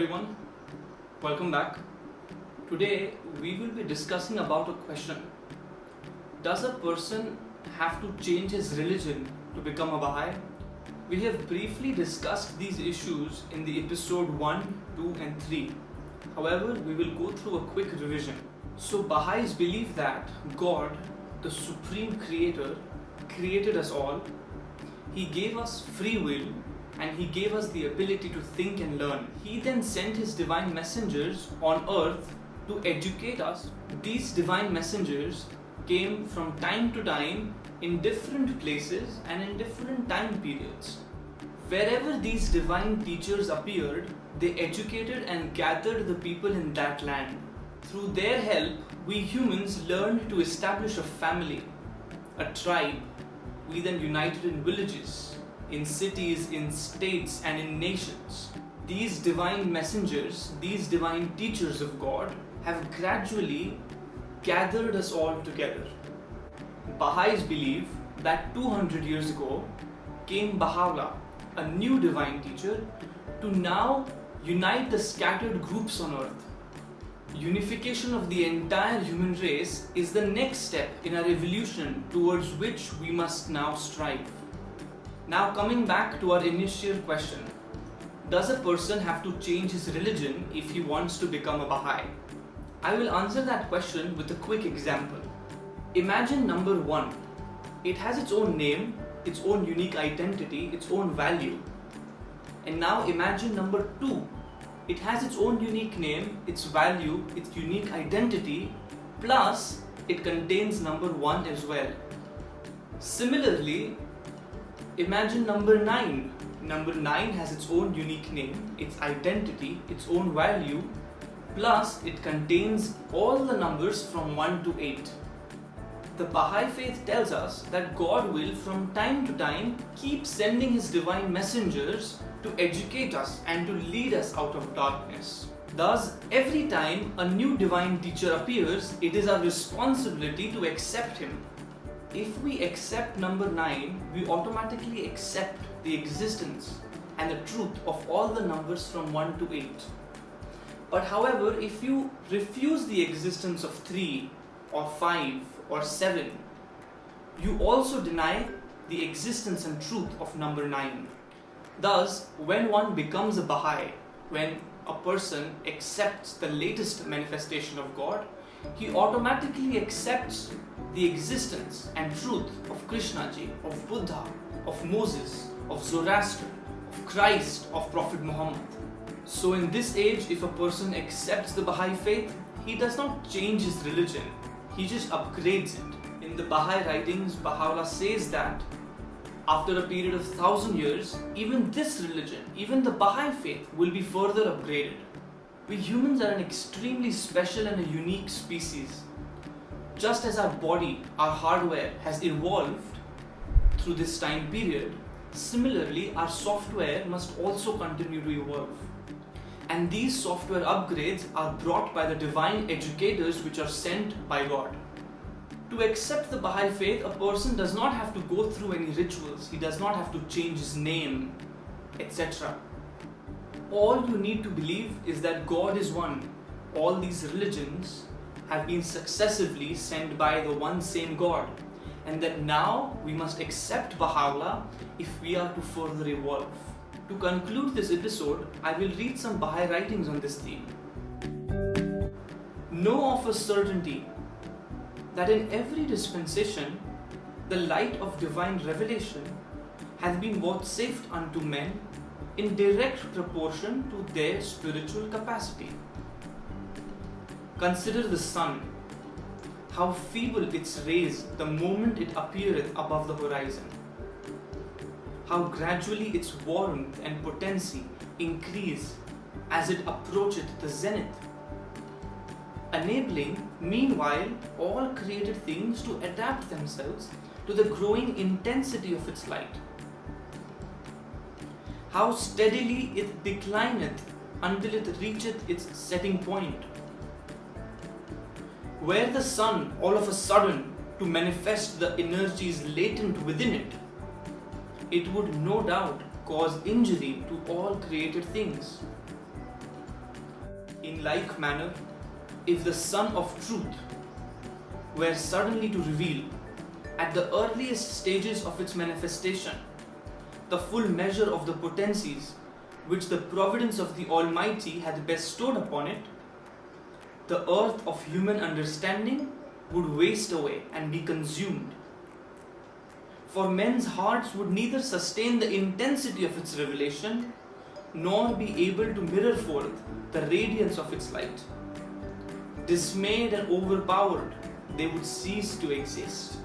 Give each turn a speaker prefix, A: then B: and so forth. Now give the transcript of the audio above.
A: everyone, welcome back. Today we will be discussing about a question. Does a person have to change his religion to become a Baha'i? We have briefly discussed these issues in the episode 1, 2 and 3. However, we will go through a quick revision. So Baha'is believe that God, the Supreme Creator, created us all. He gave us free will and He gave us the ability to think and learn. He then sent His divine messengers on earth to educate us. These divine messengers came from time to time in different places and in different time periods. Wherever these divine teachers appeared, they educated and gathered the people in that land. Through their help, we humans learned to establish a family, a tribe. We then united in villages, in cities, in states and in nations. These divine messengers, these divine teachers of God have gradually gathered us all together. Baha'is believe that 200 years ago came Baha'u'llah, a new divine teacher, to now unite the scattered groups on earth. Unification of the entire human race is the next step in our evolution towards which we must now strive. Now coming back to our initial question, does a person have to change his religion if he wants to become a Baha'i? I will answer that question with a quick example. Imagine number 1. It has its own name, its own unique identity, its own value. And now imagine number 2. It has its own unique name, its value, its unique identity, plus it contains number 1 as well. Similarly, imagine number 9. Number 9 has its own unique name, its identity, its own value, plus it contains all the numbers from 1 to 8. The Baha'i Faith tells us that God will from time to time keep sending His divine messengers to educate us and to lead us out of darkness. Thus, every time a new divine teacher appears, it is our responsibility to accept him. If we accept number 9, we automatically accept the existence and the truth of all the numbers from 1 to 8. But however, if you refuse the existence of 3 or 5 or 7, you also deny the existence and truth of number 9. Thus, when one becomes a Baha'i, when a person accepts the latest manifestation of God, he automatically accepts the existence and truth of Krishnaji, of Buddha, of Moses, of Zoroaster, of Christ, of Prophet Muhammad. So in this age, if a person accepts the Baha'i Faith, he does not change his religion, he just upgrades it. In the Baha'i writings, Baha'u'llah says that after a period of 1,000 years, even this religion, even the Baha'i Faith will be further upgraded. We humans are an extremely special and a unique species. Just as our body, our hardware has evolved through this time period, similarly our software must also continue to evolve. And these software upgrades are brought by the divine educators which are sent by God. To accept the Baha'i Faith, a person does not have to go through any rituals, he does not have to change his name, etc. All you need to believe is that God is one. All these religions have been successively sent by the one same God, and that now we must accept Baha'u'llah if we are to further evolve. To conclude this episode, I will read some Baha'i writings on this theme. Know of a certainty that in every dispensation, the light of divine revelation has been vouchsafed unto men in direct proportion to their spiritual capacity. Consider the sun, how feeble its rays the moment it appeareth above the horizon, how gradually its warmth and potency increase as it approacheth the zenith, enabling meanwhile all created things to adapt themselves to the growing intensity of its light. How steadily it declineth until it reacheth its setting point, where the sun all of a sudden to manifest the energies latent within it, it would no doubt cause injury to all created things. In like manner, if the Sun of Truth were suddenly to reveal, at the earliest stages of its manifestation, the full measure of the potencies which the providence of the Almighty hath bestowed upon it, the earth of human understanding would waste away and be consumed. For men's hearts would neither sustain the intensity of its revelation, nor be able to mirror forth the radiance of its light. Dismayed and overpowered, they would cease to exist.